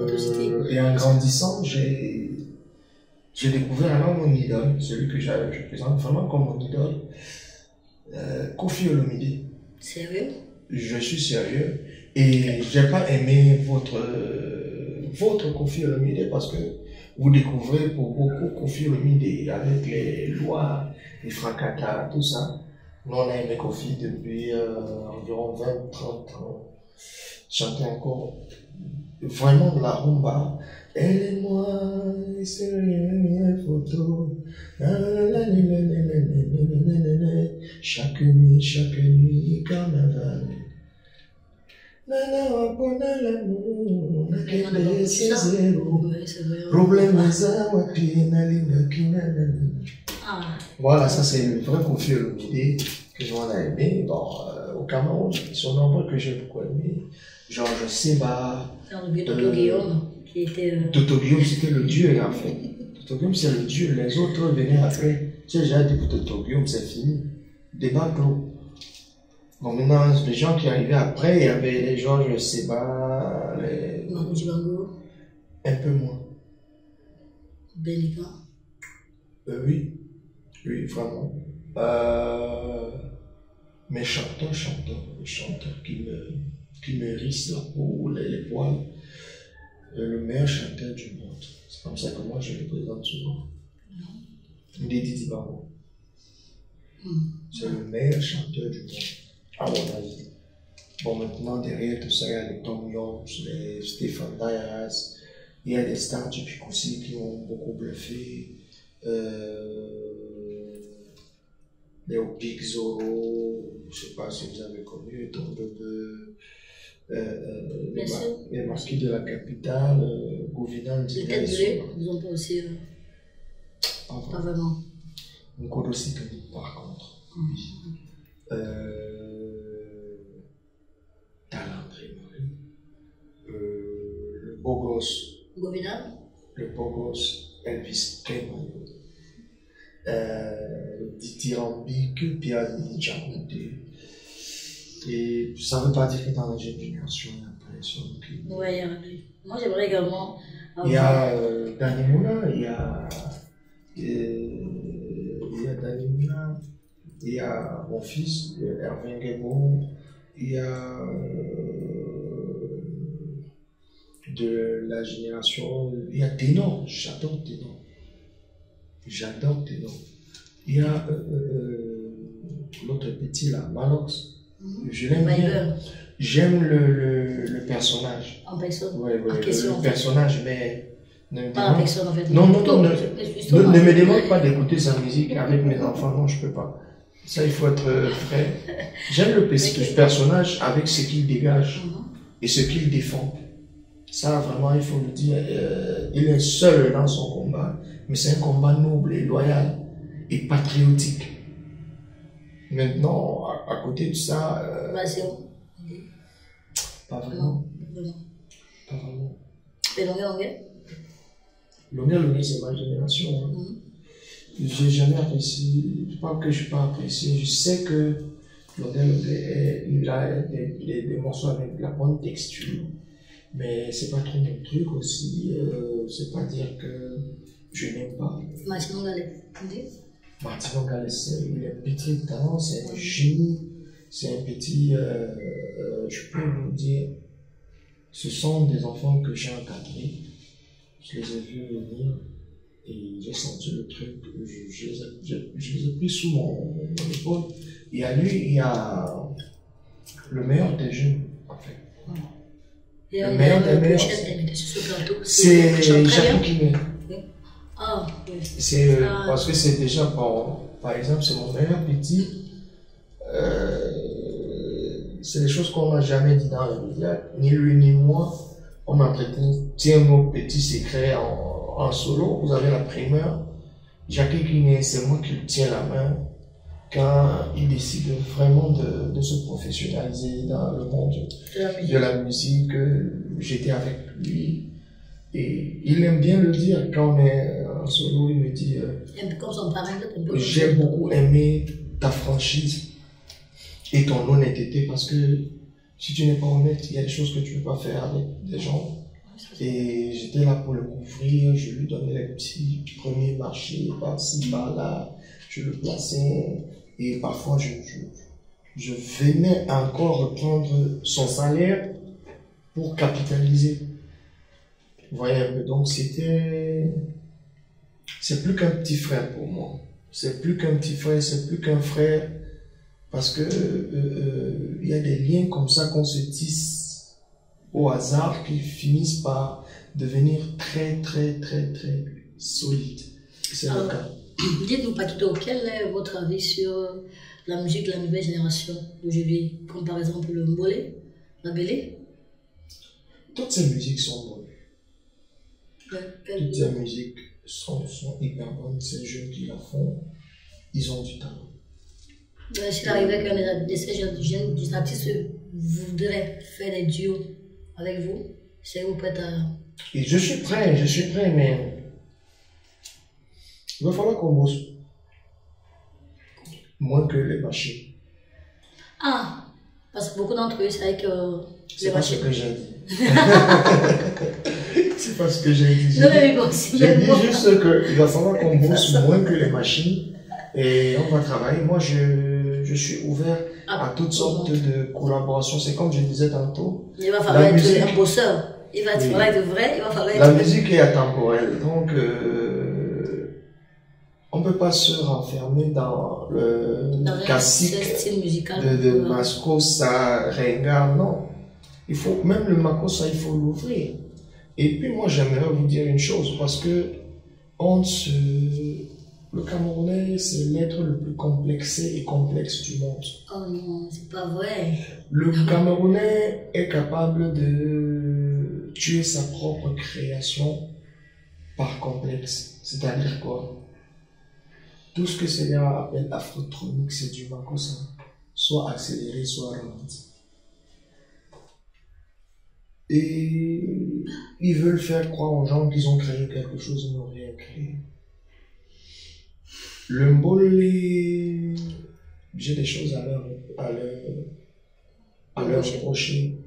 tout citer. Et en grandissant, j'ai découvert alors mon idole, celui que je présente vraiment comme mon idole, Koffi Olomide. Sérieux? Je suis sérieux. Et j'ai pas aimé votre Koffi Olomide parce que vous découvrez pour beaucoup Koffi Olomide avec les lois, les fracas, tout ça. Nous on a aimé Koffi depuis environ 20-30 ans. Chanter encore vraiment de la rumba. Elle et moi, c'est une photo. Chaque nuit, carnaval. Nana wapona l'amour, nakende c'est zéro. Problème ça, wapi nalinga kinanani. Voilà, ça c'est le vrai Koffi Olomide que j'en ai aimé. Bon, au Cameroun, ils sont nombreux que j'ai beaucoup aimé. Georges Seba. Toto Guillaume, qui était. Toto Guillaume, c'était le dieu en fait. Toto Guillaume, c'est le dieu. Les autres venaient après. Tu sais, j'ai dit pour Toto Guillaume, c'est fini. Débat clos. Bon, maintenant, les gens qui arrivaient après, il y avait les Georges Seba, les. Manu Dibango. Un peu moins. Belika. Oui, vraiment. Mais chanteur qui me hérisse la peau, les poils. Le meilleur chanteur du monde. C'est comme ça que moi je le présente souvent. Ndidi Dibango. C'est le meilleur chanteur du monde, à mon avis. Bon, maintenant, derrière tout ça, il y a les Tom Jones, les Stéphane Dayas, il y a des stars du Picoussi qui ont beaucoup bluffé. Les Opik Zoro, je ne sais pas si vous avez connu, les marquis de la capitale, Govinan, Peut-être ils n'ont pas aussi. Pas vraiment. Nkodo Sikani, par contre. Talent Marie. Le beau gosse. Govinan. Le beau gosse Elvis Kemayo. Dithyrambique, Piani, Djamoudé. Et ça ne veut pas dire que dans la génération, il y a l'impression que. Oui, moi j'aimerais également. Il y a Dani Moula, il y a Dani Moula, il y a mon fils, Hervé Nguemo, il y a de la génération, il y a Ténor, j'adore Ténor. J'adore Ténor. Il y a l'autre petit là, Malox. Je l'aime bien. J'aime le personnage. En personne. Oui, question, le personnage, mais. Pas en personne en fait. Non, ne me demande pas d'écouter sa musique avec mes enfants, non, je peux pas. Ça, il faut être vrai. J'aime le personnage avec ce qu'il dégage et ce qu'il défend. Ça, vraiment, il faut le dire. Il est seul dans son combat, mais c'est un combat noble et loyal et patriotique. Maintenant, à côté de ça, Bah, c'est bon. pas vraiment. Non, vraiment. Pas vraiment. Et l'anglais? L'anglais, c'est ma génération. Hein. J'ai jamais apprécié, pas que je n'ai pas apprécié, je sais que l'anglais, il a des morceaux avec la bonne texture, mais c'est pas trop mon truc aussi, c'est pas dire que je n'aime pas. Martin Gallet. Martin Gallet, il est pétri de talent, c'est un génie, c'est un petit, je peux vous dire, ce sont des enfants que j'ai encadrés, je les ai vus venir. Et j'ai senti le truc, je les ai pris sous mon épaule. Et à lui, il y a le meilleur des jeunes, en fait. Le meilleur des meilleurs. C'est Jacques Kiné. Ah, oui. C'est parce que c'est déjà, bon, par exemple, c'est mon meilleur petit. C'est des choses qu'on n'a jamais dit dans les médias, ni lui ni moi. On entretient nos petits secrets en solo. Vous avez la primeur. Jacques Kiné, c'est moi qui lui tiens la main quand il décide vraiment de se professionnaliser dans le monde de la musique. J'étais avec lui et il aime bien le dire quand on est en solo. Il me dit j'ai beaucoup aimé ta franchise et ton honnêteté, parce que si tu n'es pas honnête, il y a des choses que tu ne peux pas faire avec des gens. Et j'étais là pour le couvrir, je lui donnais les petits premiers marchés par-ci, par-là, je le plaçais. Et parfois, je venais encore reprendre son salaire pour capitaliser. Vous voyez un peu, donc c'est plus qu'un petit frère pour moi. C'est plus qu'un petit frère, c'est plus qu'un frère. Parce que il y a des liens comme ça qu'on se tisse au hasard qui finissent par devenir très solides. C'est le cas. Dites-nous, Paquito, quel est votre avis sur la musique de la nouvelle génération d'aujourd'hui, comme par exemple le mbolé, la bélé? Toutes ces musiques sont bonnes. Toutes ces musiques sont hyper bonnes. Ces jeunes qui la font, ils ont du talent. S'il arrivait qu'un de ces jeunes artistes voudrait faire des duos avec vous, c'est vous prête à... Et je suis prêt, mais il va falloir qu'on bosse moins que les machines. Ah, parce que beaucoup d'entre eux, c'est vrai que c'est pas ce que j'ai dit. C'est pas ce que j'ai dit. Non, mais bon, j'ai dit juste qu'il va falloir qu'on bosse moins que les machines et on va travailler. Moi, je suis ouvert à toutes sortes de collaborations. C'est comme je disais tantôt. Il va falloir être un bosseur. Il va falloir être vrai, il va falloir être... La musique est atemporelle, donc on ne peut pas se renfermer dans le classique de Makossa, Renga, non. Il faut, même le Makossa, il faut l'ouvrir. Et puis moi, j'aimerais vous dire une chose, parce que le Camerounais, c'est l'être le plus complexé et complexe du monde. Oh non, c'est pas vrai. Le Camerounais est capable de tuer sa propre création par complexe. C'est-à-dire quoi? Tout ce que ces gars appellent afrotronique, c'est du Makossa. Soit accéléré, soit ralenti. Et ils veulent faire croire aux gens qu'ils ont créé quelque chose, ils n'ont rien créé. Le mbolé, j'ai des choses à leur reprocher.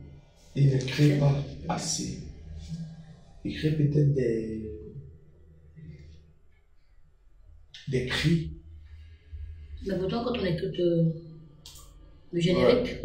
Ils ne créent pas assez. Ils créent peut-être des cris. Mais pourtant, quand on écoute le générique,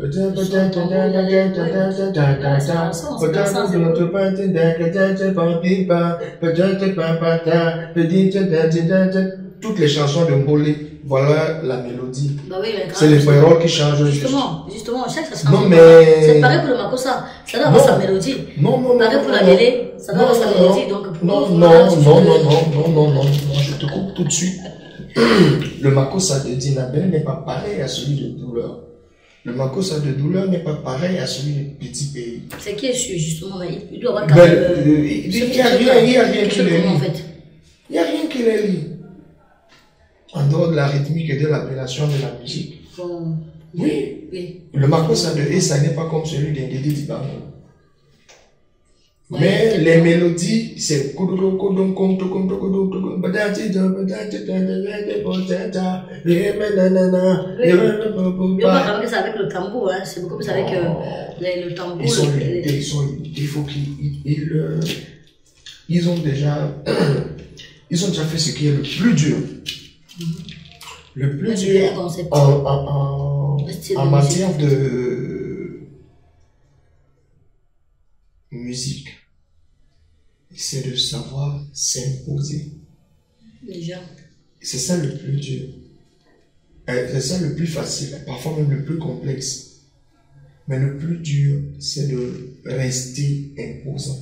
toutes les chansons de Mbolé, voilà la mélodie. Bah oui, c'est les paroles qui changent. Justement, chaque chanson. Non, mais... c'est pareil pour le Makossa, ça doit avoir sa mélodie. Non. Pareil pour la mêlée, ça doit avoir sa mélodie. Donc, non, je te coupe tout de suite. Le Makossa de Dinabel n'est pas pareil à celui de Douleur. Le Makossa de Douleur n'est pas pareil à celui de Petit Pays. C'est qui est sûr, justement, mais il doit avoir... Il n'y a rien qui les lie. Il n'y a rien qui les lie. En dehors de la rythmique et de l'appellation de la musique, Bon, Oui. oui. Le makossa de Essa n'est pas comme celui d'Indédi Dibango. Ouais, Mais il y les a- mélodies, c'est Oui. Mais on voit quand même que c'est avec le tambour, hein. C'est beaucoup plus avec le tambour. Ils sont limités, ils sont limités. Il faut ils ont déjà fait ce qui est le plus dur. Le plus Mais c'est dur un concept. Le style en de matière de musique, c'est de savoir s'imposer. Déjà. C'est ça le plus dur. C'est ça le plus facile, parfois même le plus complexe. Mais le plus dur, c'est de rester imposant.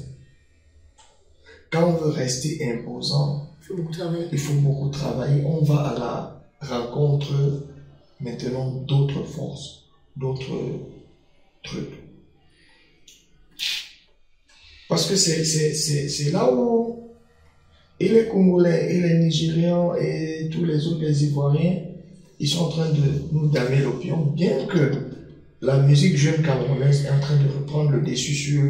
Quand on veut rester imposant, Il faut beaucoup travailler. il faut beaucoup travailler. On va à la rencontre maintenant d'autres forces, d'autres trucs. Parce que c'est là où et les Congolais, et les Nigérians, et tous les autres, les Ivoiriens, ils sont en train de nous damer l'opium, bien que la musique jeune camerounaise est en train de reprendre le dessus sur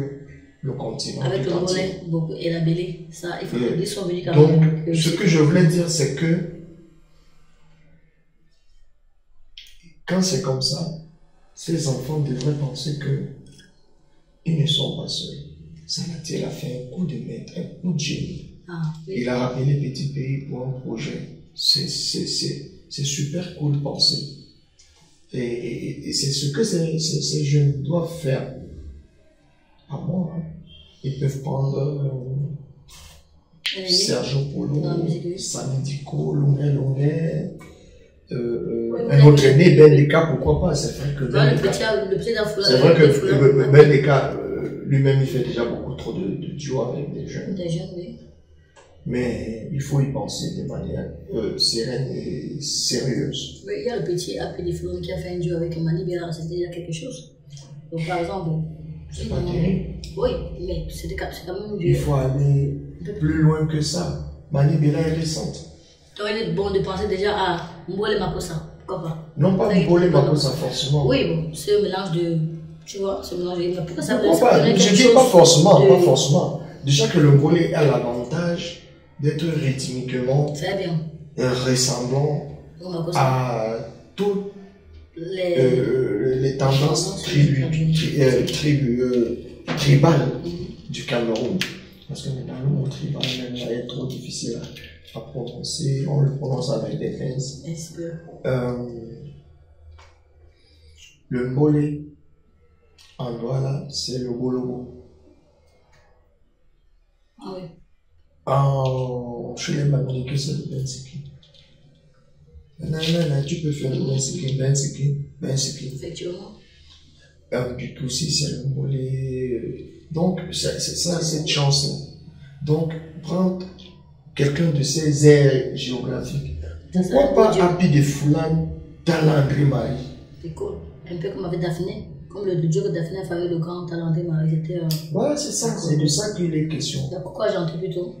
le continent. Avec tout le entier. volet beaucoup, et la bélé. Ça, il faut que les soient venus quand Donc, même. ce que je voulais dire, c'est que quand c'est comme ça, ces enfants devraient penser que ils ne sont pas seuls. Salatiel a fait un coup de maître, un coup de génie. Ah, oui. Il a rappelé Petit Pays pour un projet. C'est super cool de penser. Et c'est ce que ces jeunes doivent faire. À moi, hein. Ils peuvent prendre Sergio Polo, Dans la musique, oui. Samedico, Longuet, Ouais, un autre né, Bendeka, pourquoi pas? C'est vrai que Dans le Bendeka, petit d'Afrique. c'est vrai que Bendeka lui-même il fait déjà beaucoup trop de duos avec des jeunes. Des jeunes, oui. Mais il faut y penser de manière sereine et sérieuse. Oui, il y a le petit Appelé Flon qui a fait un duo avec Mani Bella, c'était déjà quelque chose. Donc, par exemple, C'est pas terrible. oui, mais c'était quand même du. Il faut aller plus loin que ça. Mani Bella est récente. Donc, il est bon de penser déjà à Mbole Makossa, pourquoi pas? Non pas Ça, Mbole il- Makossa forcément. Oui, bon, c'est un mélange de. Tu vois, ce mélange de. Mais pourquoi ça Pourquoi ça pas? donnerait Je quelque dis chose pas forcément, de- pas forcément. Déjà que le Mbole a l'avantage d'être rythmiquement Très bien. ressemblant Bon, Makossa. à toutes les tendances tribales du Cameroun. Parce que maintenant, le mot tribal même là, est trop difficile à prononcer. On le prononce avec des pinces. Est-ce que. Le Mbole en Douala, c'est le Bolobo. Ah oui. Chez les Mamaniques, c'est le Bensiki. Nanana, tu peux faire le Bensiki, Bensiki. Effectivement. Du coup, si c'est le Mbole. Donc, c'est ça, cette chance. Donc, prendre quelqu'un de ces aires géographiques. Pourquoi pas Happy de Foulane dans l'André Marie? C'est cool. Un peu comme avec Daphné. Comme le duo que Daphné a fait avec le grand talent de Marie. C'était. Voilà, c'est ça, c'est de ça qu'il est question. Pourquoi j'ai entendu plutôt?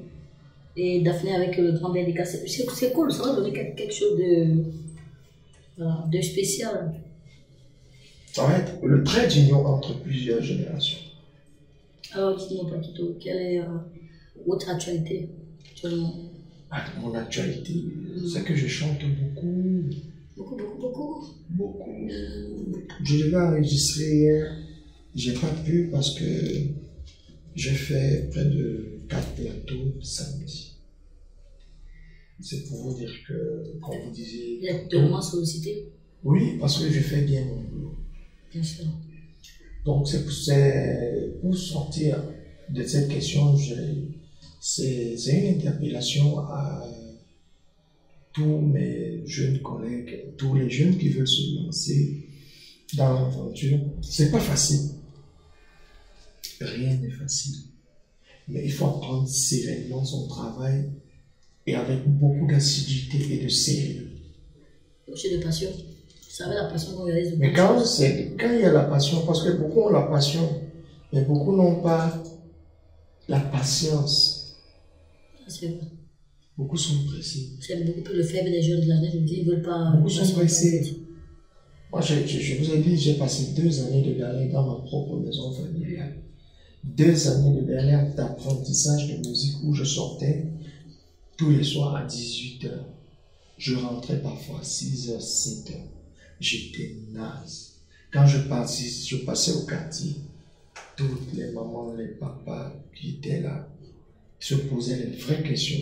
Et Daphné avec le grand Bendeka. C'est cool, ça va donner quelque chose de. Voilà, de spécial. Ça va être le trait d'union entre plusieurs générations. Alors, dites-moi, Paquito, quelle est votre actualité actuellement? Mon actualité, c'est que je chante beaucoup. Beaucoup. Je devais enregistrer hier, j'ai pas pu parce que j'ai fait près de 4 plateaux samedi. C'est pour vous dire que, comme vous disiez. Vous êtes tellement sollicité? Oui, parce que je fais bien mon boulot. Bien sûr. Donc, c'est pour sortir de cette question, c'est une interpellation à tous mes jeunes collègues, tous les jeunes qui veulent se lancer dans l'aventure. C'est pas facile. Rien n'est facile. Mais il faut apprendre sereinement son travail et avec beaucoup d'assiduité et de sérieux. J'ai de passion. Vous savez la passion qu'on réalise de Mais quand il y a la passion, parce que beaucoup ont la passion, mais beaucoup n'ont pas la patience. C'est vrai. Beaucoup sont pressés. C'est beaucoup plus le faible des jeunes de l'année. Je me dis, ils ne veulent pas. Beaucoup sont pressés. Moi, je vous ai dit, j'ai passé 2 années de galère dans ma propre maison familiale. 2 années de galère d'apprentissage de musique où je sortais tous les soirs à 18h. Je rentrais parfois à 6h, 7h. J'étais naze. Quand je passais au quartier, toutes les mamans, les papas qui étaient là se posaient les vraies questions.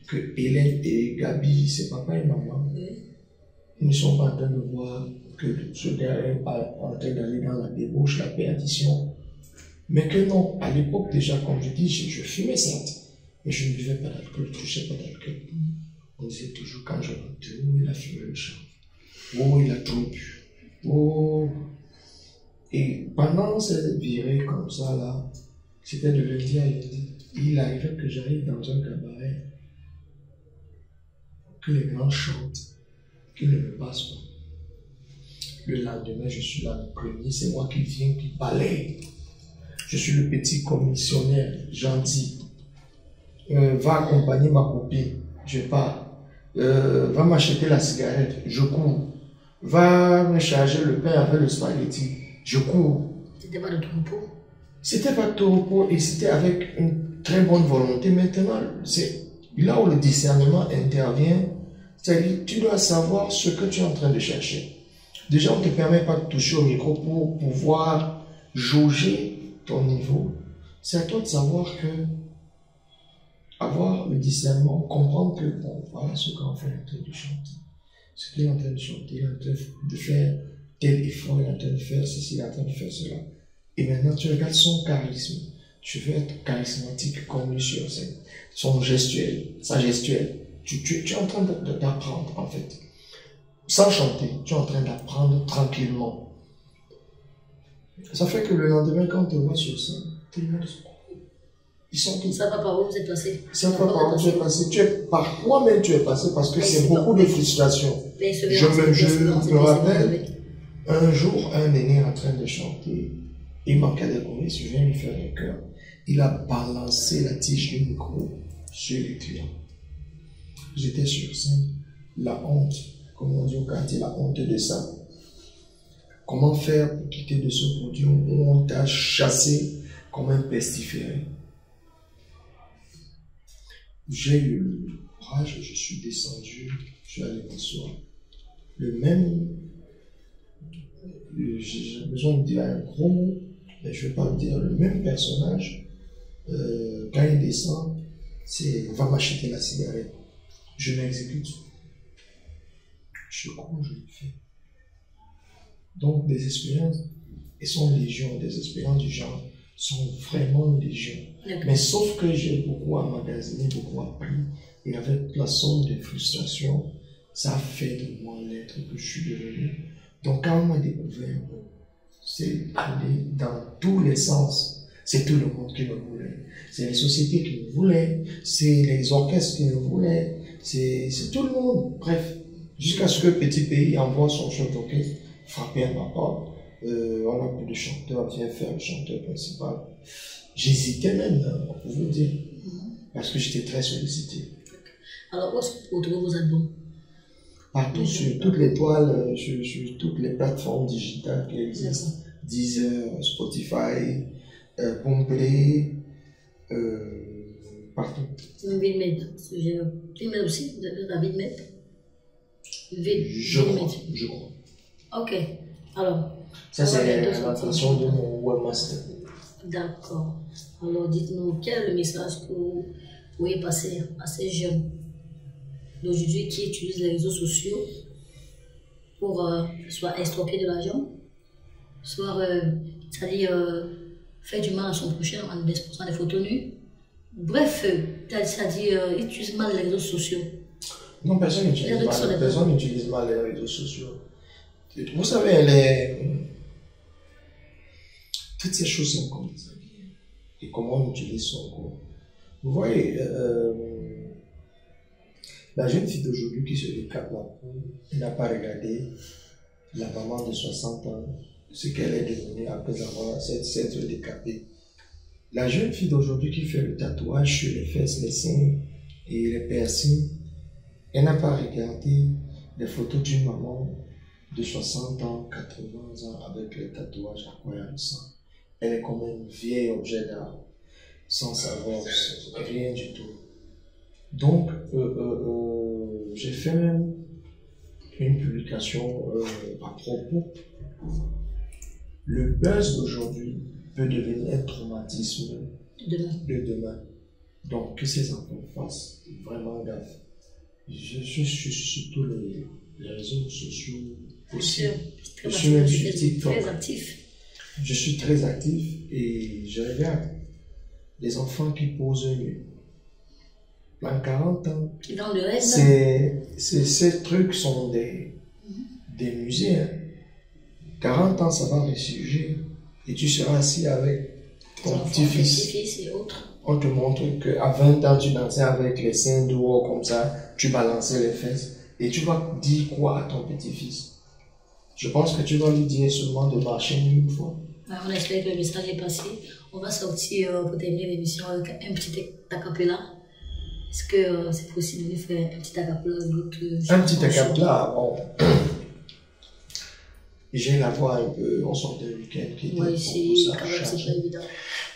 Que Hélène et Gabi, ses papa et maman, ils ne sont pas en train de voir que ce gars est en train d'aller dans la débauche, la perdition. Mais que non, à l'époque déjà, comme je dis, je fumais certes, mais je ne buvais pas d'alcool, je ne touchais pas d'alcool. On disait toujours quand je rentrais, oh, il a fumé le champ, oh, il a trop bu, oh. Et pendant cette virée comme ça, là, c'était de lundi à lundi. Il arrivait que j'arrive dans un cabaret, que les grands chantent, qu'ils ne me passent pas. Le lendemain, je suis là, le premier, c'est moi qui viens, qui balaye. Je suis le petit commissionnaire gentil. Va accompagner ma copine, je pars. Va m'acheter la cigarette, je cours. Va me charger le pain avec le spaghetti, je cours. C'était pas de ton repos? C'était pas de ton repos et c'était avec une très bonne volonté. Maintenant, c'est là où le discernement intervient. C'est-à-dire, tu dois savoir ce que tu es en train de chercher. Déjà, on ne te permet pas de toucher au micro pour pouvoir jauger ton niveau. C'est à toi de savoir que, avoir le discernement, comprendre que, bon, voilà ce qu'on fait en train de chanter. Ce qu'il est en train de chanter, il est en train de faire tel effort, il est en train de faire ceci, il est en train de faire cela. Et maintenant, tu regardes son charisme. Tu veux être charismatique comme lui sur scène. Son gestuel, sa gestuelle. Tu es en train d'apprendre, en fait. Sans chanter, tu es en train d'apprendre tranquillement. Ça fait que le lendemain, quand on te voit sur scène, tout le monde ils sont tous. Ça va par où vous êtes passé? Ça va par où tu es passé. Par toi-même, tu es passé parce que c'est beaucoup de frustration. Je me rappelle, un jour, un aîné en train de chanter, il manquait de courir, je viens lui faire un cœur. Il a balancé la tige du micro sur les clients. J'étais sur scène, la honte, comme on dit au quartier, la honte de ça. Comment faire pour quitter de ce podium où on t'a chassé comme un pestiféré? J'ai eu le courage, je suis descendu, je suis allé m'asseoir. Le même, j'ai besoin de dire un gros mot, mais je ne vais pas le dire, le même personnage, quand il descend, c'est va m'acheter la cigarette. Je m'exécute. Je cours, je le fais. Donc, des expériences, elles sont légion, des expériences du genre sont vraiment légion. Mais sauf que j'ai beaucoup emmagasiné, beaucoup appris, et avec la somme de frustration, ça a fait de moi l'être que je suis devenu. Donc, quand on m'a découvert, c'est aller dans tous les sens. C'est tout le monde qui me voulait. C'est les sociétés qui me voulaient, c'est les orchestres qui me voulaient, c'est tout le monde. Bref, jusqu'à ce que Petit Pays envoie son chef d'orchestre frapper à ma porte. On a plus de chanteur, viens faire le chanteur principal. J'hésitais même, pour vous dire, parce que j'étais très sollicité. Alors, où est-ce que vous trouvez vos albums? Partout, sur toutes les toiles, sur toutes les plateformes digitales qui existent. Deezer, Spotify, Boomplay, partout. Vidmed, Vidmed aussi, la Vidmed. Je crois. Ok, alors. Ça, c'est l'intention de mon webmaster. D'accord. Alors, dites-nous, quel est le message que vous voulez passer à ces jeunes d'aujourd'hui qui utilisent les réseaux sociaux pour soit estropier de l'argent, soit, c'est-à-dire, faire du mal à son prochain en exposant des photos nues. Bref, c'est-à-dire, utilise mal les réseaux sociaux. Non, personne n'utilise mal les réseaux sociaux. Vous savez, toutes ces choses sont comme ça. Et comment on utilise son corps. Vous voyez, la jeune fille d'aujourd'hui qui se décape la peau, elle n'a pas regardé la maman de 60 ans, ce qu'elle est devenue après avoir s'être décapée. La jeune fille d'aujourd'hui qui fait le tatouage sur les fesses, les seins et les piercings, elle n'a pas regardé les photos d'une maman de 60 ans, 80 ans, avec les tatouages à quoi elle sang. Elle est comme un vieil objet d'art, sans savoir, rien du tout. Donc, j'ai fait même une publication à propos. Le buzz d'aujourd'hui peut devenir un traumatisme de demain. Donc, que ces enfants fassent vraiment gaffe. Je suis sur tous les réseaux sociaux aussi. Je suis même sur TikTok. Très actif. Je suis très actif et je regarde les enfants qui posent nu. Dans 40 ans, Dans le rêve, ces trucs sont des musées. Hein. 40 ans, ça va ressurgir et tu seras assis avec ton petit-fils. Et autres. On te montre qu'à 20 ans, tu dansais avec les seins dehors comme ça, tu balançais les fesses et tu vas dire quoi à ton petit-fils? Je pense que tu vas lui dire seulement de marcher une fois. On espère que le message est passé. On va sortir pour terminer l'émission avec un petit acapella. Est-ce que c'est possible de faire un petit acapella avec l'autre? Un petit acapella, bon. J'ai la voix un peu, on sort de week-end qui était oui, c'est quand même chargé. pas évident.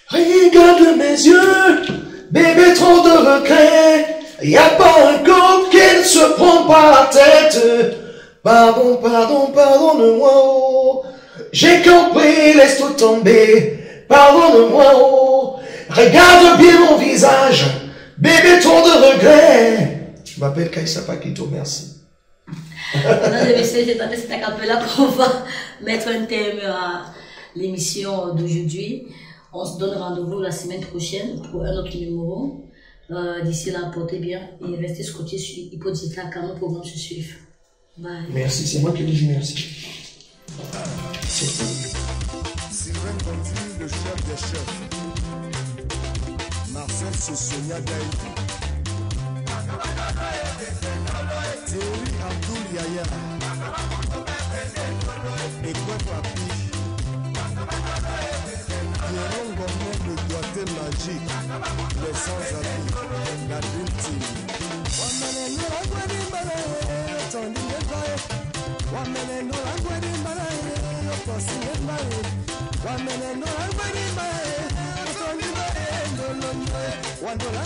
Regarde mes yeux, bébé, trop de regrets. Y a pas un code qui ne se prend pas la tête. Pardon, pardonne-moi, oh. J'ai compris, laisse tout tomber. Pardonne-moi, oh. Regarde bien mon visage, bébé, trop de regrets. Je m'appelle Kaïssa Pakito, merci. Mesdames et messieurs, c'est dans cet acapella qu'on va mettre un thème à l'émission d'aujourd'hui. On se donne rendez-vous la semaine prochaine pour un autre numéro. D'ici là, portez bien et restez scotchés sur Hippodigital car nos programmes se suivent. Bye. Merci, c'est moi qui dis merci. C'est tout. Sylvain Conti, le chef des chefs. Marcel Sossonia Gaïti. Thierry Abdoul Yaya. Et quoi papi? Pierron Gourmet, le doigté magique. Les sans-abri. La Dream Team. Wando la